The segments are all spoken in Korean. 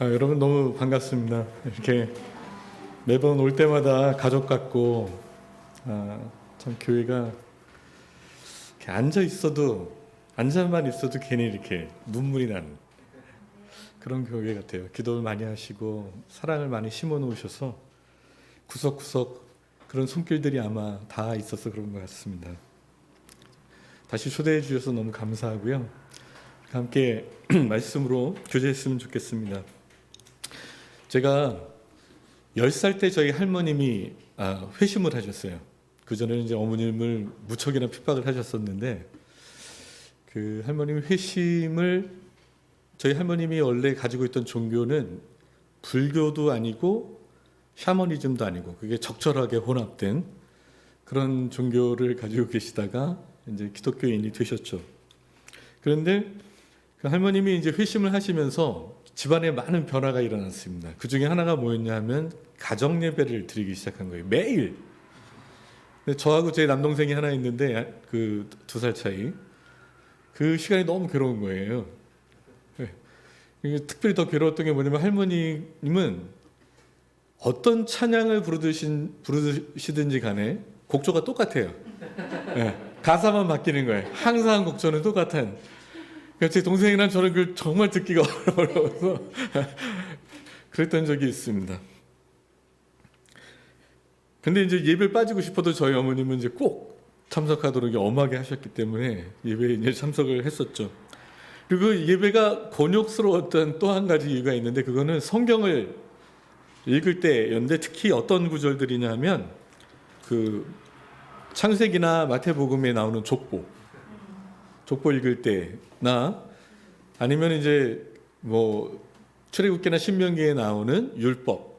여러분 너무 반갑습니다. 이렇게 매번 올 때마다 가족 같고 참 교회가 이렇게 앉아만 있어도 괜히 이렇게 눈물이 나는 그런 교회 같아요. 기도를 많이 하시고 사랑을 많이 심어 놓으셔서 구석구석 그런 손길들이 아마 다 있어서 그런 것 같습니다. 다시 초대해 주셔서 너무 감사하고요. 함께 말씀으로 교제했으면 좋겠습니다. 제가 10살 때 저희 할머님이 회심을 하셨어요. 그전에는 이제 어머님을 무척이나 핍박을 하셨었는데 그 할머님 회심을 저희 할머님이 원래 가지고 있던 종교는 불교도 아니고 샤머니즘도 아니고 그게 적절하게 혼합된 그런 종교를 가지고 계시다가 이제 기독교인이 되셨죠. 그런데 그 할머님이 이제 회심을 하시면서 집안에 많은 변화가 일어났습니다. 그 중에 하나가 뭐였냐 하면 가정 예배를 드리기 시작한 거예요. 매일. 근데 저하고 제 남동생이 하나 있는데 그 2살 차이. 그 시간이 너무 괴로운 거예요. 특별히 더 괴로웠던 게 뭐냐면 할머님은 어떤 찬양을 부르시든지 간에 곡조가 똑같아요. 가사만 바뀌는 거예요. 항상 곡조는 똑같은. 제 동생이랑 저는 그걸 정말 듣기가 어려워서 그랬던 적이 있습니다. 근데 이제 예배를 빠지고 싶어도 저희 어머님은 이제 꼭 참석하도록 엄하게 하셨기 때문에 예배에 이제 참석을 했었죠. 그리고 예배가 곤욕스러웠던 또 한 가지 이유가 있는데 그거는 성경을 읽을 때였는데 특히 어떤 구절들이냐면 그 창세기나 마태복음에 나오는 족보 읽을 때나 아니면 이제 뭐 출애굽기나 신명기에 나오는 율법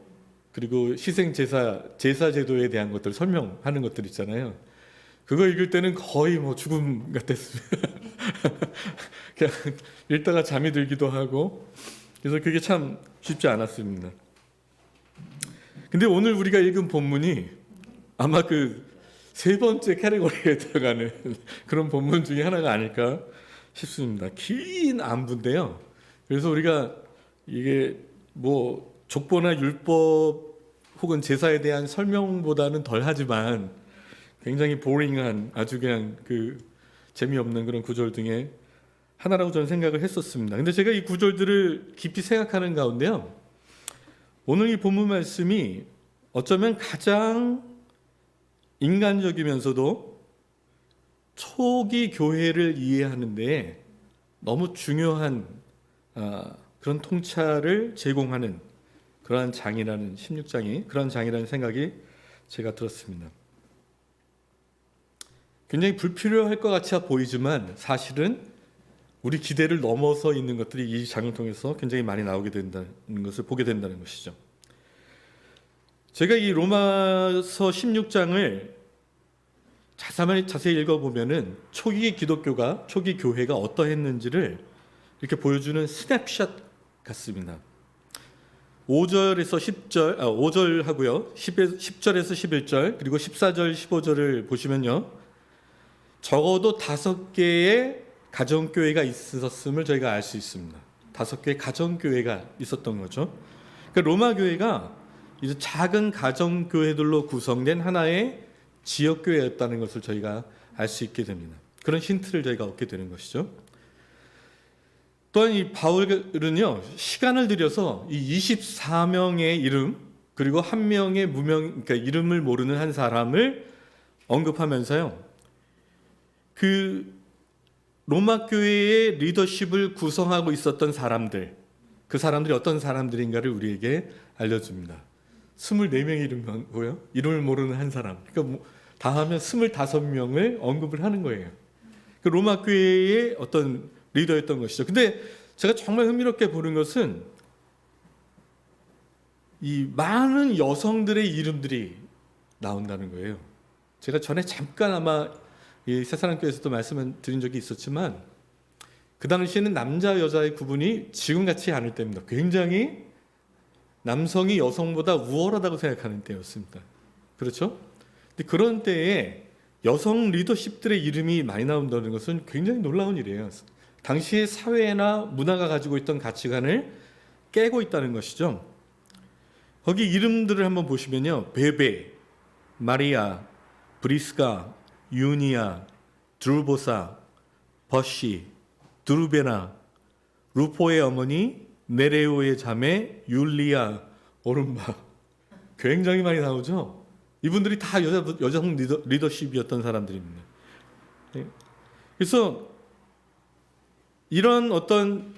그리고 희생 제사 제도에 대한 것들 설명하는 것들 있잖아요. 그거 읽을 때는 거의 뭐 죽음 같았습니다. 그냥 읽다가 잠이 들기도 하고 그래서 그게 참 쉽지 않았습니다. 근데 오늘 우리가 읽은 본문이 아마 그 3번째 카테고리에 들어가는 그런 본문 중에 하나가 아닐까 싶습니다. 긴 안부인데요. 그래서 우리가 이게 뭐 족보나 율법 혹은 제사에 대한 설명보다는 덜하지만 굉장히 보링한 아주 그냥 그 재미없는 그런 구절 중에 하나라고 저는 생각을 했었습니다. 근데 제가 이 구절들을 깊이 생각하는 가운데요. 오늘 이 본문 말씀이 어쩌면 가장 인간적이면서도 초기 교회를 이해하는 데 너무 중요한 그런 통찰을 제공하는 그러한 장이라는 16장이 그런 장이라는 생각이 제가 들었습니다. 굉장히 불필요할 것 같이 보이지만 사실은 우리 기대를 넘어서 있는 것들이 이 장을 통해서 굉장히 많이 나오게 된다는 것을 보게 된다는 것이죠. 제가 이 로마서 16장을 자세히 읽어보면은 초기 기독교가, 초기 교회가 어떠했는지를 이렇게 보여주는 스냅샷 같습니다. 5절에서 10절, 5절 하고요. 10절에서 11절, 그리고 14절, 15절을 보시면요. 적어도 5개의 가정교회가 있었음을 저희가 알 수 있습니다. 5개의 가정교회가 있었던 거죠. 그러니까 로마 교회가 이제 작은 가정교회들로 구성된 하나의 지역교회였다는 것을 저희가 알 수 있게 됩니다. 그런 힌트를 저희가 얻게 되는 것이죠. 또한 이 바울은요, 시간을 들여서 이 24명의 이름, 그리고 한 명의 그러니까 이름을 모르는 한 사람을 언급하면서요, 그 로마 교회의 리더십을 구성하고 있었던 사람들, 그 사람들이 어떤 사람들인가를 우리에게 알려줍니다. 24명의 이름이고요. 이름을 모르는 한 사람. 그러니까 다 하면 25명을 언급을 하는 거예요. 그 로마 교회의 어떤 리더였던 것이죠. 근데 제가 정말 흥미롭게 보는 것은 이 많은 여성들의 이름들이 나온다는 거예요. 제가 전에 잠깐 아마 이 새사랑교회에서도 말씀을 드린 적이 있었지만 그 당시에는 남자 여자의 구분이 지금같이 않을 때입니다. 굉장히 남성이 여성보다 우월하다고 생각하는 때였습니다. 그렇죠? 근데 그런 때에 여성 리더십들의 이름이 많이 나온다는 것은 굉장히 놀라운 일이에요. 당시의 사회나 문화가 가지고 있던 가치관을 깨고 있다는 것이죠. 거기 이름들을 한번 보시면요. 베베, 마리아, 브리스가, 유니아, 드루보사, 버시, 드루베나, 루포의 어머니, 네레오의 자매, 율리아, 오른바. 굉장히 많이 나오죠. 이분들이 다 여성 리더십이었던 사람들입니다. 그래서 이런 어떤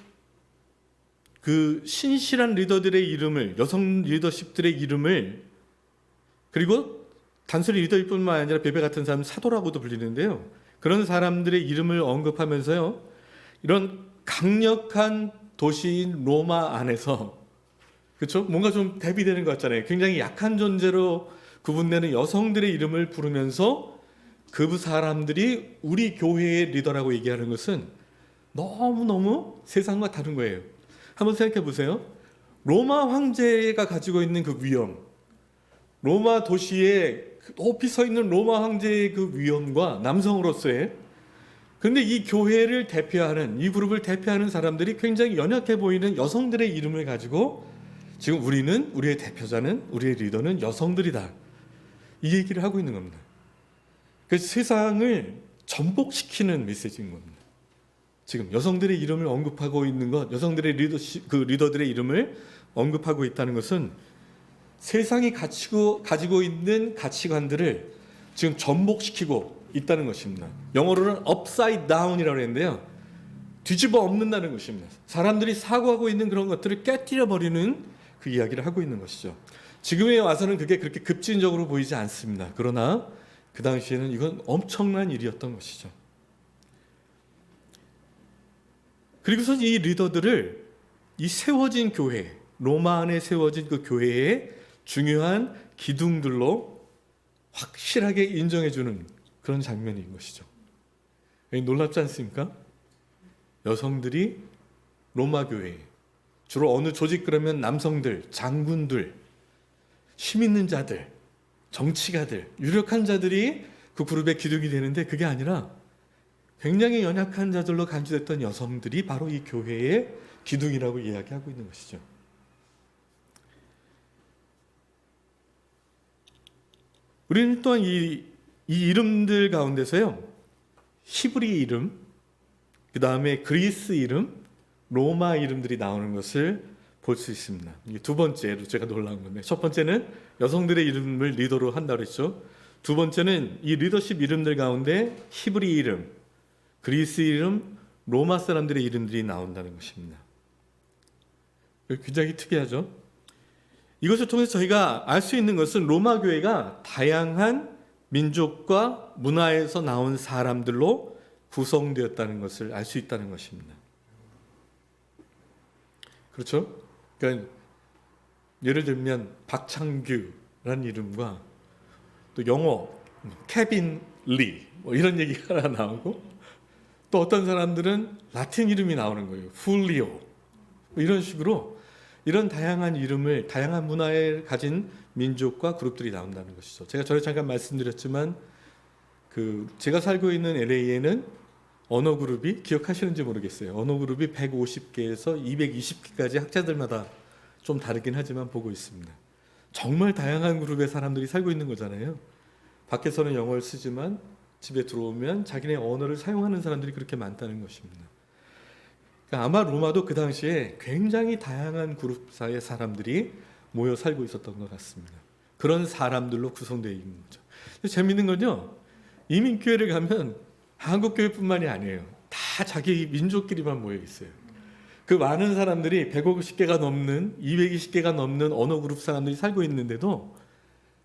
그 신실한 리더들의 이름을, 여성 리더십들의 이름을, 그리고 단순히 리더일 뿐만 아니라 베베 같은 사람은 사도라고도 불리는데요. 그런 사람들의 이름을 언급하면서요, 이런 강력한 도시인 로마 안에서, 그렇죠? 뭔가 좀 대비되는 것 같잖아요. 굉장히 약한 존재로 구분되는 여성들의 이름을 부르면서 그 사람들이 우리 교회의 리더라고 얘기하는 것은 너무너무 세상과 다른 거예요. 한번 생각해 보세요. 로마 황제가 가지고 있는 그 위엄, 로마 도시에 높이 서 있는 로마 황제의 그 위엄과 남성으로서의, 그런데 이 교회를 대표하는, 이 그룹을 대표하는 사람들이 굉장히 연약해 보이는 여성들의 이름을 가지고 지금 우리의 대표자는, 우리의 리더는 여성들이다, 이 얘기를 하고 있는 겁니다. 그래서 세상을 전복시키는 메시지인 겁니다. 지금 여성들의 이름을 언급하고 있는 것, 여성들의 리더들의 이름을 언급하고 있다는 것은 세상이 가지고 있는 가치관들을 지금 전복시키고 있다는 것입니다. 영어로는 upside down이라고 했는데요. 뒤집어 엎는다는 것입니다. 사람들이 사고하고 있는 그런 것들을 깨뜨려 버리는 그 이야기를 하고 있는 것이죠. 지금에 와서는 그게 그렇게 급진적으로 보이지 않습니다. 그러나 그 당시에는 이건 엄청난 일이었던 것이죠. 그리고서 이 리더들을 이 세워진 교회, 로마 안에 세워진 그 교회의 중요한 기둥들로 확실하게 인정해주는 그런 장면인 것이죠. 놀랍지 않습니까? 여성들이 로마 교회, 주로 어느 조직 그러면 남성들, 장군들, 힘 있는 자들, 정치가들, 유력한 자들이 그 그룹의 기둥이 되는데, 그게 아니라 굉장히 연약한 자들로 간주됐던 여성들이 바로 이 교회의 기둥이라고 이야기하고 있는 것이죠. 우리는 또한 이 이름들 가운데서요, 히브리 이름, 그 다음에 그리스 이름, 로마 이름들이 나오는 것을 볼 수 있습니다. 이게 두 번째로 제가 놀라운 건데, 첫 번째는 여성들의 이름을 리더로 한다고 했죠. 두 번째는 이 리더십 이름들 가운데 히브리 이름, 그리스 이름, 로마 사람들의 이름들이 나온다는 것입니다. 굉장히 특이하죠. 이것을 통해서 저희가 알 수 있는 것은 로마 교회가 다양한 민족과 문화에서 나온 사람들로 구성되었다는 것을 알 수 있다는 것입니다. 그렇죠? 그러니까 예를 들면 박창규라는 이름과 또 영어 케빈 리 이런 얘기가 하나 나오고, 또 어떤 사람들은 라틴 이름이 나오는 거예요. 훌리오 이런 식으로, 이런 다양한 이름을, 다양한 문화를 가진 민족과 그룹들이 나온다는 것이죠. 제가 전에 잠깐 말씀드렸지만 제가 살고 있는 LA에는 언어 그룹이, 기억하시는지 모르겠어요. 언어 그룹이 150개에서 220개까지 학자들마다 좀 다르긴 하지만 보고 있습니다. 정말 다양한 그룹의 사람들이 살고 있는 거잖아요. 밖에서는 영어를 쓰지만 집에 들어오면 자기네 언어를 사용하는 사람들이 그렇게 많다는 것입니다. 그러니까 아마 로마도 그 당시에 굉장히 다양한 그룹사의 사람들이 모여 살고 있었던 것 같습니다. 그런 사람들로 구성되어 있는 거죠. 재밌는 건요, 이민교회를 가면 한국교회뿐만이 아니에요. 다 자기 민족끼리만 모여 있어요. 그 많은 사람들이 150개가 넘는, 220개가 넘는 언어 그룹 사람들이 살고 있는데도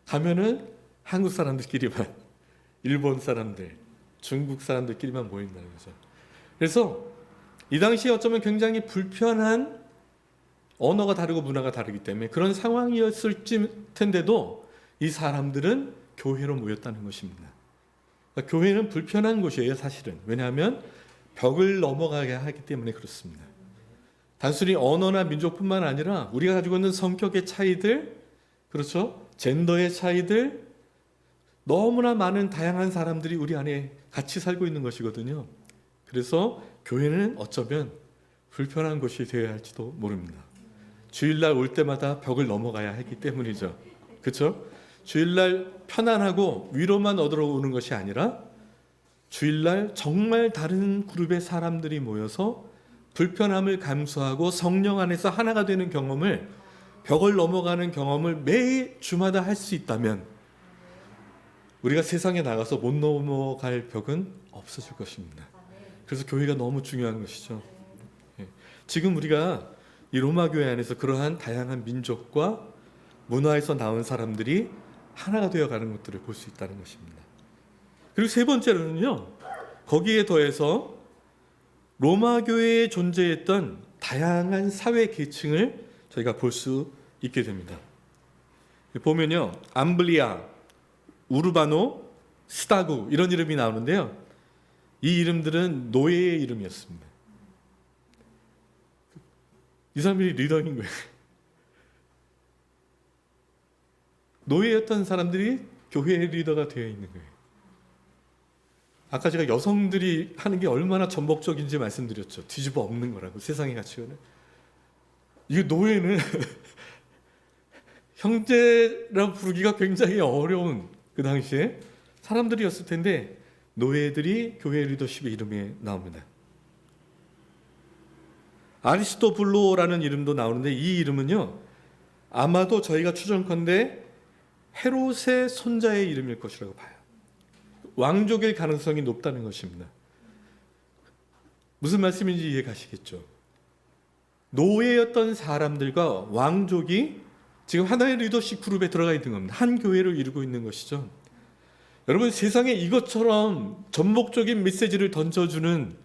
가면은 한국 사람들끼리만, 일본 사람들, 중국 사람들끼리만 모인다는 거죠. 그래서 이 당시에 어쩌면 굉장히 불편한, 언어가 다르고 문화가 다르기 때문에 그런 상황이었을 텐데도 이 사람들은 교회로 모였다는 것입니다. 그러니까 교회는 불편한 곳이에요, 사실은. 왜냐하면 벽을 넘어가게 하기 때문에 그렇습니다. 단순히 언어나 민족뿐만 아니라 우리가 가지고 있는 성격의 차이들, 그렇죠? 젠더의 차이들, 너무나 많은 다양한 사람들이 우리 안에 같이 살고 있는 것이거든요. 그래서 교회는 어쩌면 불편한 곳이 되어야 할지도 모릅니다. 주일날 올 때마다 벽을 넘어가야 했기 때문이죠. 그렇죠? 주일날 편안하고 위로만 얻으러 오는 것이 아니라 주일날 정말 다른 그룹의 사람들이 모여서 불편함을 감수하고 성령 안에서 하나가 되는 경험을, 벽을 넘어가는 경험을 매 주마다 할 수 있다면 우리가 세상에 나가서 못 넘어갈 벽은 없어질 것입니다. 그래서 교회가 너무 중요한 것이죠. 지금 우리가 이 로마 교회 안에서 그러한 다양한 민족과 문화에서 나온 사람들이 하나가 되어가는 것들을 볼 수 있다는 것입니다. 그리고 세 번째로는요, 거기에 더해서 로마 교회에 존재했던 다양한 사회 계층을 저희가 볼 수 있게 됩니다. 보면요, 암블리아, 우르바노, 스타구 이런 이름이 나오는데요, 이 이름들은 노예의 이름이었습니다. 이 사람들이 리더인 거예요. 노예였던 사람들이 교회의 리더가 되어 있는 거예요. 아까 제가 여성들이 하는 게 얼마나 전복적인지 말씀드렸죠. 뒤집어 엎는 거라고, 세상의 가치관을. 이 노예는 형제라 부르기가 굉장히 어려운 그 당시에 사람들이었을 텐데 노예들이 교회 리더십의 이름에 나옵니다. 아리스토블로라는 이름도 나오는데 이 이름은요, 아마도 저희가 추정컨대 헤롯의 손자의 이름일 것이라고 봐요. 왕족일 가능성이 높다는 것입니다. 무슨 말씀인지 이해가시겠죠? 노예였던 사람들과 왕족이 지금 하나의 리더십 그룹에 들어가 있는 겁니다. 한 교회를 이루고 있는 것이죠. 여러분, 세상에 이것처럼 전복적인 메시지를 던져주는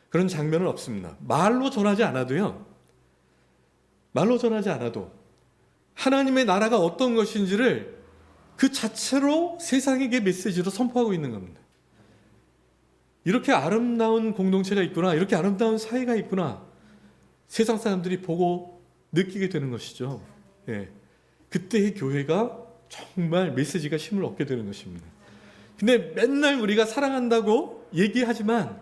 그런 장면은 없습니다. 말로 전하지 않아도요, 말로 전하지 않아도 하나님의 나라가 어떤 것인지를 그 자체로 세상에게 메시지로 선포하고 있는 겁니다. 이렇게 아름다운 공동체가 있구나, 이렇게 아름다운 사회가 있구나, 세상 사람들이 보고 느끼게 되는 것이죠. 그때의 교회가 정말 메시지가 힘을 얻게 되는 것입니다. 근데 맨날 우리가 사랑한다고 얘기하지만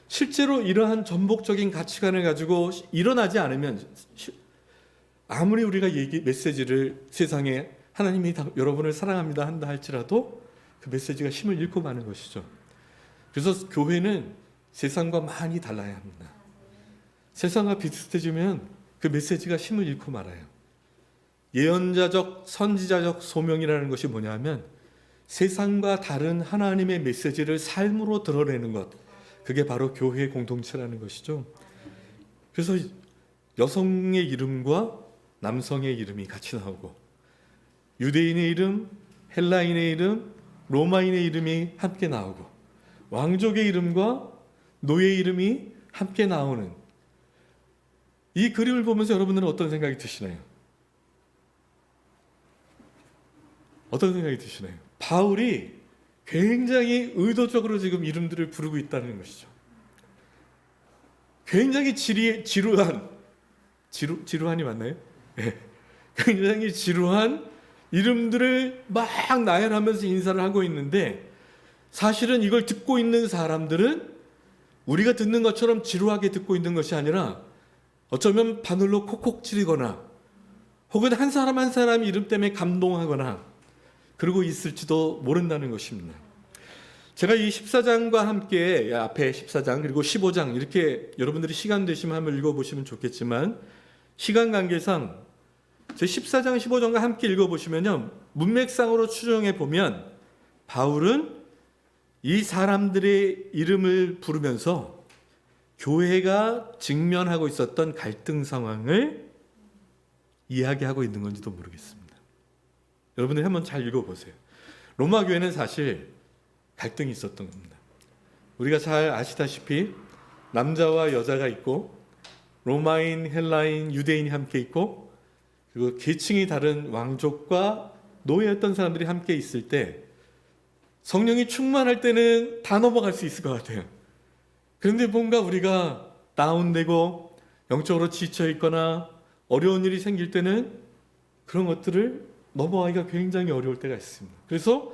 실제로 이러한 전복적인 가치관을 가지고 일어나지 않으면, 아무리 우리가 메시지를 세상에 하나님이 여러분을 사랑합니다 한다 할지라도 그 메시지가 힘을 잃고 마는 것이죠. 그래서 교회는 세상과 많이 달라야 합니다. 세상과 비슷해지면 그 메시지가 힘을 잃고 말아요. 예언자적, 선지자적 소명이라는 것이 뭐냐면 세상과 다른 하나님의 메시지를 삶으로 드러내는 것, 그게 바로 교회의 공동체라는 것이죠. 그래서 여성의 이름과 남성의 이름이 같이 나오고, 유대인의 이름, 헬라인의 이름, 로마인의 이름이 함께 나오고, 왕족의 이름과 노예의 이름이 함께 나오는 이 그림을 보면서 여러분들은 어떤 생각이 드시나요? 어떤 생각이 드시나요? 바울이 굉장히 의도적으로 지금 이름들을 부르고 있다는 것이죠. 굉장히 지루한이 맞나요? 네. 굉장히 지루한 이름들을 막 나열하면서 인사를 하고 있는데, 사실은 이걸 듣고 있는 사람들은 우리가 듣는 것처럼 지루하게 듣고 있는 것이 아니라 어쩌면 바늘로 콕콕 찌르거나 혹은 한 사람 한 사람 이름 때문에 감동하거나 그러고 있을지도 모른다는 것입니다. 제가 이 14장과 함께 앞에 14장 그리고 15장 이렇게 여러분들이 시간 되시면 한번 읽어보시면 좋겠지만, 시간 관계상 제 14장 15장과 함께 읽어보시면요, 문맥상으로 추정해 보면 바울은 이 사람들의 이름을 부르면서 교회가 직면하고 있었던 갈등 상황을 이야기하고 있는 건지도 모르겠습니다. 여러분들 한번 잘 읽어보세요. 로마 교회는 사실 갈등이 있었던 겁니다. 우리가 잘 아시다시피 남자와 여자가 있고, 로마인, 헬라인, 유대인이 함께 있고, 그리고 계층이 다른 왕족과 노예였던 사람들이 함께 있을 때 성령이 충만할 때는 다 넘어갈 수 있을 것 같아요. 그런데 뭔가 우리가 다운되고 영적으로 지쳐 있거나 어려운 일이 생길 때는 그런 것들을 넘어가기가 굉장히 어려울 때가 있습니다. 그래서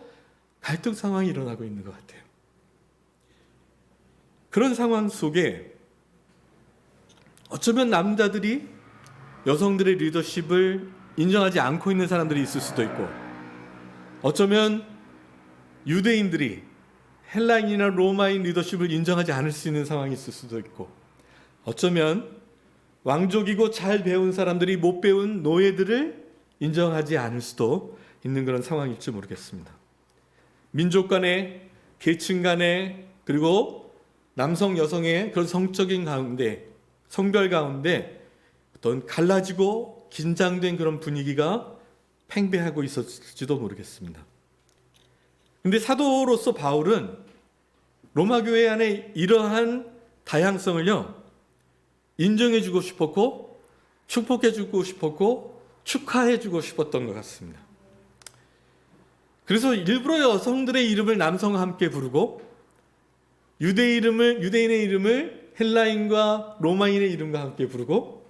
갈등 상황이 일어나고 있는 것 같아요. 그런 상황 속에 어쩌면 남자들이 여성들의 리더십을 인정하지 않고 있는 사람들이 있을 수도 있고, 어쩌면 유대인들이 헬라인이나 로마인 리더십을 인정하지 않을 수 있는 상황이 있을 수도 있고, 어쩌면 왕족이고 잘 배운 사람들이 못 배운 노예들을 인정하지 않을 수도 있는 그런 상황일지 모르겠습니다. 민족 간에, 계층 간에, 그리고 남성 여성의 그런 성적인 가운데, 성별 가운데 어떤 갈라지고 긴장된 그런 분위기가 팽배하고 있었을지도 모르겠습니다. 근데 사도로서 바울은 로마 교회 안에 이러한 다양성을요, 인정해주고 싶었고, 축복해주고 싶었고, 축하해주고 싶었던 것 같습니다. 그래서 일부러 여성들의 이름을 남성과 함께 부르고, 유대인의 이름을 헬라인과 로마인의 이름과 함께 부르고,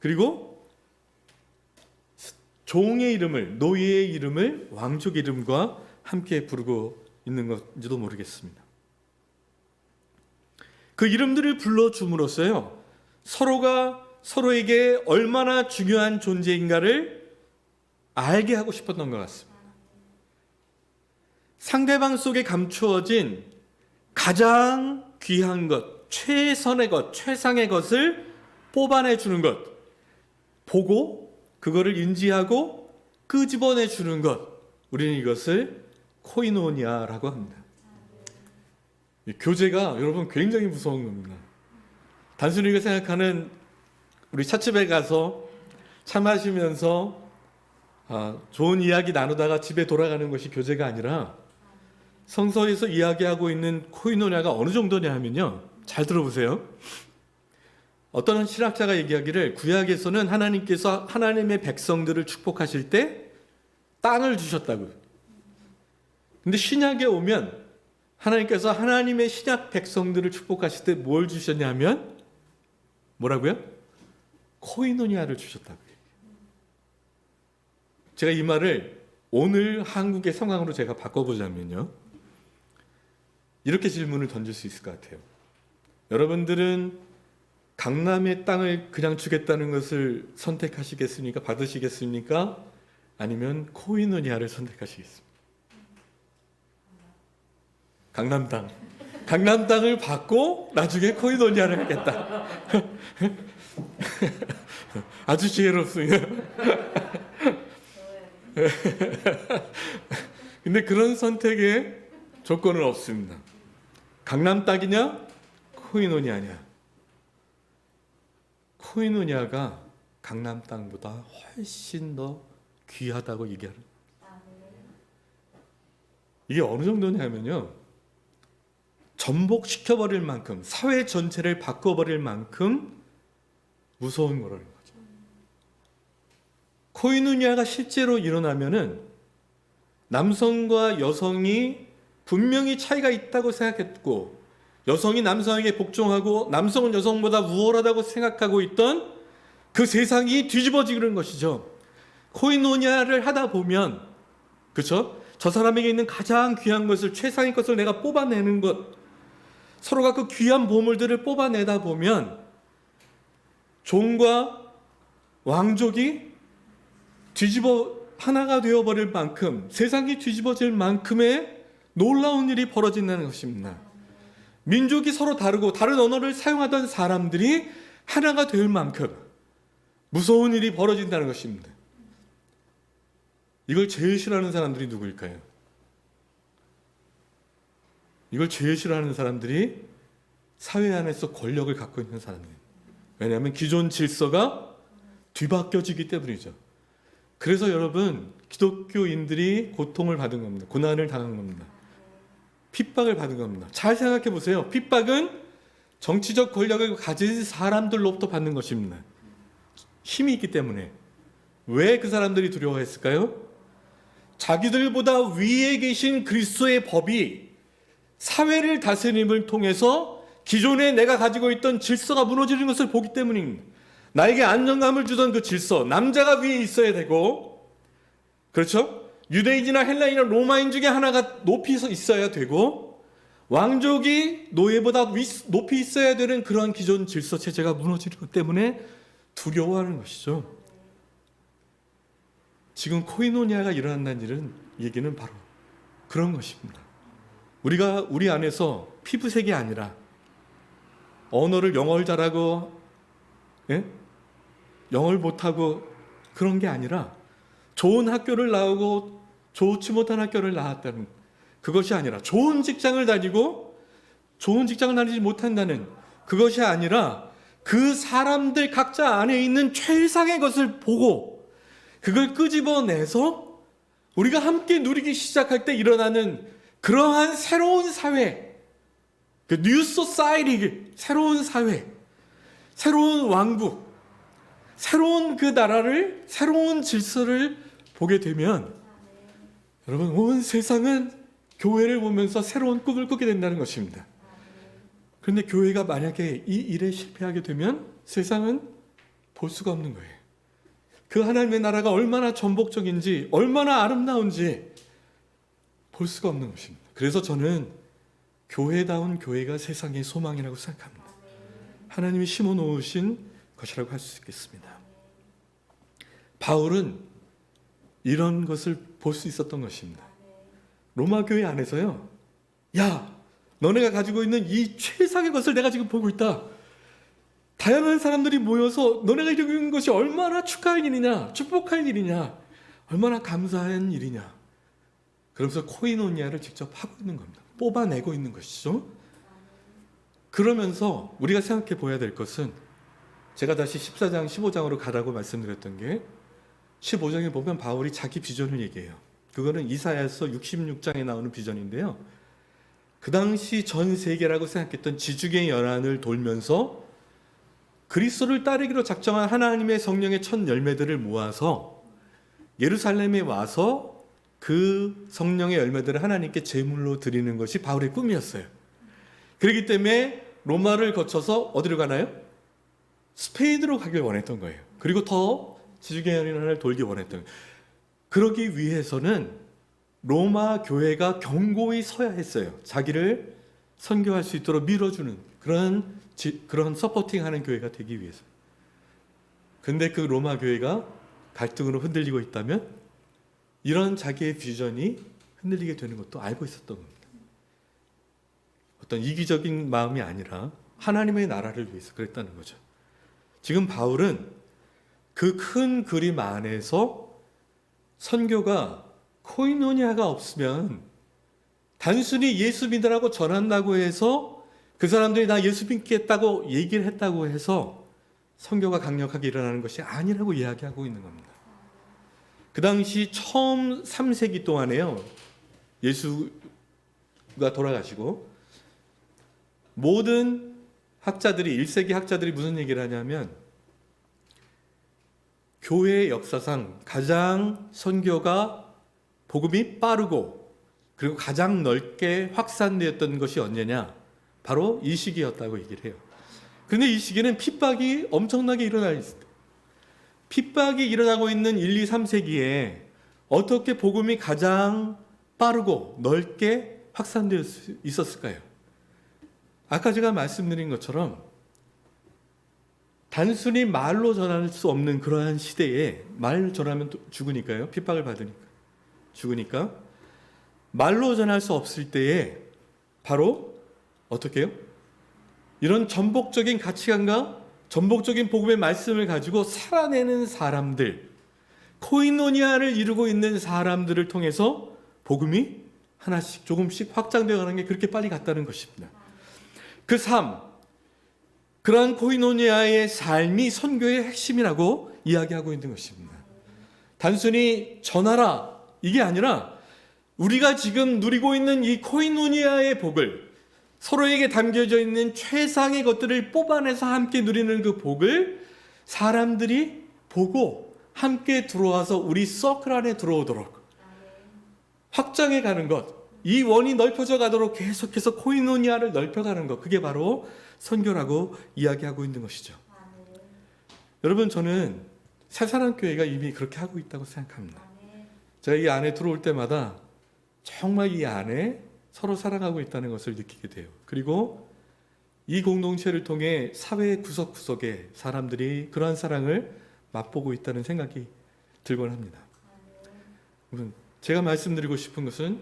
그리고 종의 이름을, 노예의 이름을 왕족 이름과 함께 부르고 있는 건지도 모르겠습니다. 그 이름들을 불러줌으로써요, 서로가 서로에게 얼마나 중요한 존재인가를 알게 하고 싶었던 것 같습니다. 상대방 속에 감추어진 가장 귀한 것, 최선의 것, 최상의 것을 뽑아내 주는 것, 보고 그거를 인지하고 끄집어내 주는 것, 우리는 이것을 코이노니아라고 합니다. 이 교제가 여러분 굉장히 무서운 겁니다. 단순히 우리가 생각하는 우리 찻집에 가서 차 마시면서 좋은 이야기 나누다가 집에 돌아가는 것이 교제가 아니라, 성서에서 이야기하고 있는 코이노니아가 어느 정도냐 하면요, 잘 들어보세요. 어떤 신학자가 얘기하기를, 구약에서는 하나님께서 하나님의 백성들을 축복하실 때 땅을 주셨다고요. 근데 신약에 오면 하나님께서 하나님의 신약 백성들을 축복하실 때 뭘 주셨냐면, 뭐라고요? 코이노니아를 주셨다고요. 제가 이 말을 오늘 한국의 상황으로 제가 바꿔보자면요, 이렇게 질문을 던질 수 있을 것 같아요. 여러분들은 강남의 땅을 그냥 주겠다는 것을 선택하시겠습니까? 받으시겠습니까? 아니면 코이노니아를 선택하시겠습니까? 강남 땅. 강남 땅을 받고 나중에 코이노니아를 하겠다. 아주 지혜롭습니다. 근데 그런 선택에 조건은 없습니다. 강남 땅이냐, 코이노니아냐. 코이노니아가 강남 땅보다 훨씬 더 귀하다고 얘기하는. 이게 어느 정도냐면요, 전복시켜버릴 만큼, 사회 전체를 바꿔버릴 만큼 무서운 거라는 거죠. 코이노니아가 실제로 일어나면은 남성과 여성이 분명히 차이가 있다고 생각했고, 여성이 남성에게 복종하고 남성은 여성보다 우월하다고 생각하고 있던 그 세상이 뒤집어지는 것이죠. 코이노니아를 하다 보면, 그렇죠? 저 사람에게 있는 가장 귀한 것을, 최상의 것을 내가 뽑아내는 것, 서로가 그 귀한 보물들을 뽑아내다 보면 종과 왕족이 하나가 되어버릴 만큼, 세상이 뒤집어질 만큼의 놀라운 일이 벌어진다는 것입니다. 민족이 서로 다르고 다른 언어를 사용하던 사람들이 하나가 될 만큼 무서운 일이 벌어진다는 것입니다. 이걸 제일 싫어하는 사람들이 누구일까요? 이걸 제일 싫어하는 사람들이 사회 안에서 권력을 갖고 있는 사람들이에요. 왜냐하면 기존 질서가 뒤바뀌어지기 때문이죠. 그래서 여러분, 기독교인들이 고통을 받은 겁니다. 고난을 당한 겁니다. 핍박을 받은 겁니다. 잘 생각해 보세요. 핍박은 정치적 권력을 가진 사람들로부터 받는 것입니다. 힘이 있기 때문에. 왜 그 사람들이 두려워했을까요? 자기들보다 위에 계신 그리스도의 법이 사회를 다스림을 통해서 기존에 내가 가지고 있던 질서가 무너지는 것을 보기 때문입니다. 나에게 안정감을 주던 그 질서, 남자가 위에 있어야 되고, 그렇죠? 유대인이나 헬라인이나 로마인 중에 하나가 높이 있어야 되고, 왕족이 노예보다 높이 있어야 되는 그런 기존 질서 체제가 무너지는 것 때문에 두려워하는 것이죠. 지금 코이노니아가 일어난다는 일은 얘기는 바로 그런 것입니다. 우리가 우리 안에서 피부색이 아니라 언어를 영어를 잘하고 영어를 못하고 그런 게 아니라 좋은 학교를 나오고 좋지 못한 학교를 나왔다는 그것이 아니라 좋은 직장을 다니고 좋은 직장을 다니지 못한다는 그것이 아니라 그 사람들 각자 안에 있는 최상의 것을 보고 그걸 끄집어내서 우리가 함께 누리기 시작할 때 일어나는 그러한 새로운 사회, 그 뉴 소사이티, 새로운 사회, 새로운 왕국, 새로운 그 나라를, 새로운 질서를 보게 되면 여러분 온 세상은 교회를 보면서 새로운 꿈을 꾸게 된다는 것입니다. 그런데 교회가 만약에 이 일에 실패하게 되면 세상은 볼 수가 없는 거예요. 그 하나님의 나라가 얼마나 전복적인지 얼마나 아름다운지 볼 수가 없는 것입니다. 그래서 저는 교회다운 교회가 세상의 소망이라고 생각합니다. 하나님이 심어 놓으신 것이라고 할 수 있겠습니다. 바울은 이런 것을 볼 수 있었던 것입니다. 로마 교회 안에서요. 야, 너네가 가지고 있는 이 최상의 것을 내가 지금 보고 있다. 다양한 사람들이 모여서 너네가 이루고 있는 것이 얼마나 축하할 일이냐, 축복할 일이냐, 얼마나 감사한 일이냐. 그러면서 코이노니아를 직접 하고 있는 겁니다. 뽑아내고 있는 것이죠. 그러면서 우리가 생각해 보아야 될 것은 제가 다시 14장, 15장으로 가라고 말씀드렸던 게 15장에 보면 바울이 자기 비전을 얘기해요. 그거는 이사야서 66장에 나오는 비전인데요. 그 당시 전 세계라고 생각했던 지중해 연안을 돌면서 그리스도를 따르기로 작정한 하나님의 성령의 첫 열매들을 모아서 예루살렘에 와서 그 성령의 열매들을 하나님께 제물로 드리는 것이 바울의 꿈이었어요. 그렇기 때문에 로마를 거쳐서 어디로 가나요? 스페인으로 가길 원했던 거예요. 그리고 더 지중해 연안을 돌기 원했던 거예요. 그러기 위해서는 로마 교회가 견고히 서야 했어요. 자기를 선교할 수 있도록 밀어주는 그런 서포팅하는 교회가 되기 위해서. 근데 그 로마 교회가 갈등으로 흔들리고 있다면 이런 자기의 비전이 흔들리게 되는 것도 알고 있었던 겁니다. 어떤 이기적인 마음이 아니라 하나님의 나라를 위해서 그랬다는 거죠. 지금 바울은 그 큰 그림 안에서 선교가 코이노니아가 없으면 단순히 예수 믿으라고 전한다고 해서 그 사람들이 나 예수 믿겠다고 얘기를 했다고 해서 선교가 강력하게 일어나는 것이 아니라고 이야기하고 있는 겁니다. 그 당시 처음 3세기 동안에요. 예수가 돌아가시고 모든 학자들이 1세기 학자들이 무슨 얘기를 하냐면 교회의 역사상 가장 선교가 복음이 빠르고 그리고 가장 넓게 확산되었던 것이 언제냐? 바로 이 시기였다고 얘기를 해요. 그런데 이 시기는 핍박이 엄청나게 일어날 때 핍박이 일어나고 있는 1, 2, 3세기에 어떻게 복음이 가장 빠르고 넓게 확산되어 있었을까요? 아까 제가 말씀드린 것처럼 단순히 말로 전할 수 없는 그러한 시대에 말로 전하면 또 죽으니까요. 핍박을 받으니까. 죽으니까. 말로 전할 수 없을 때에 바로 어떻게 해요? 이런 전복적인 가치관과 전복적인 복음의 말씀을 가지고 살아내는 사람들, 코이노니아를 이루고 있는 사람들을 통해서 복음이 하나씩 조금씩 확장되어 가는 게 그렇게 빨리 갔다는 것입니다. 그 삶, 그러한 코이노니아의 삶이 선교의 핵심이라고 이야기하고 있는 것입니다. 단순히 전하라 이게 아니라 우리가 지금 누리고 있는 이 코이노니아의 복을 서로에게 담겨져 있는 최상의 것들을 뽑아내서 함께 누리는 그 복을 사람들이 보고 함께 들어와서 우리 서클 안에 들어오도록 확장해 가는 것, 이 원이 넓혀져 가도록 계속해서 코이노니아를 넓혀가는 것, 그게 바로 선교라고 이야기하고 있는 것이죠. 여러분, 저는 새사랑교회가 이미 그렇게 하고 있다고 생각합니다. 제가 이 안에 들어올 때마다 정말 이 안에 서로 사랑하고 있다는 것을 느끼게 돼요. 그리고 이 공동체를 통해 사회 구석구석에 사람들이 그러한 사랑을 맛보고 있다는 생각이 들곤 합니다. 제가 말씀드리고 싶은 것은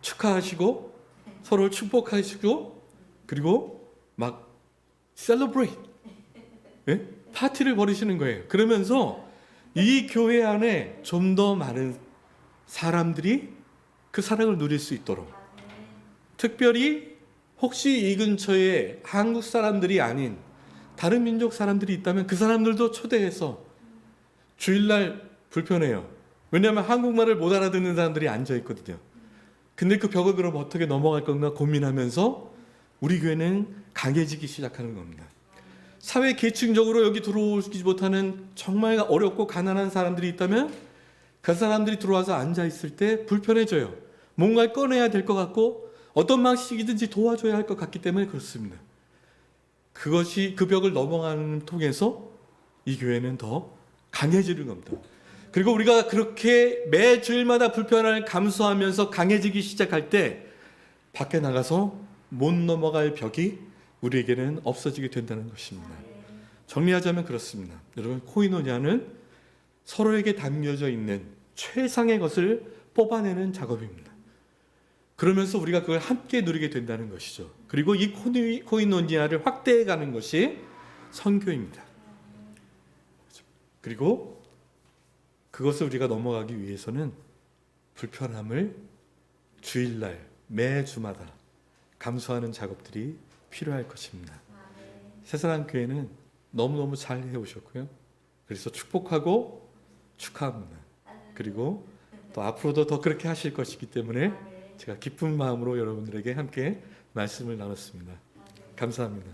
축하하시고 서로를 축복하시고 그리고 막 celebrate, 예? 파티를 벌이시는 거예요. 그러면서 이 교회 안에 좀 더 많은 사람들이 그 사랑을 누릴 수 있도록, 특별히 혹시 이 근처에 한국 사람들이 아닌 다른 민족 사람들이 있다면 그 사람들도 초대해서, 주일날 불편해요. 왜냐하면 한국말을 못 알아듣는 사람들이 앉아 있거든요. 근데 그 벽을 그럼 어떻게 넘어갈 건가 고민하면서 우리 교회는 강해지기 시작하는 겁니다. 사회 계층적으로 여기 들어오지 못하는 정말 어렵고 가난한 사람들이 있다면 그 사람들이 들어와서 앉아 있을 때 불편해져요. 뭔가를 꺼내야 될 것 같고 어떤 방식이든지 도와줘야 할 것 같기 때문에 그렇습니다. 그것이 그 벽을 넘어가는 통해서 이 교회는 더 강해지는 겁니다. 그리고 우리가 그렇게 매 주일마다 불편함을 감수하면서 강해지기 시작할 때 밖에 나가서 못 넘어갈 벽이 우리에게는 없어지게 된다는 것입니다. 정리하자면 그렇습니다. 여러분, 코이노니아는 서로에게 담겨져 있는 최상의 것을 뽑아내는 작업입니다. 그러면서 우리가 그걸 함께 누리게 된다는 것이죠. 그리고 이 코이노니아를 확대해가는 것이 선교입니다. 그리고 그것을 우리가 넘어가기 위해서는 불편함을 주일날 매주마다 감수하는 작업들이 필요할 것입니다. 새사랑교회는 너무너무 잘 해오셨고요. 그래서 축복하고 축하합니다. 그리고 또 앞으로도 더 그렇게 하실 것이기 때문에 제가 기쁜 마음으로 여러분들에게 함께 말씀을 나눴습니다. 감사합니다.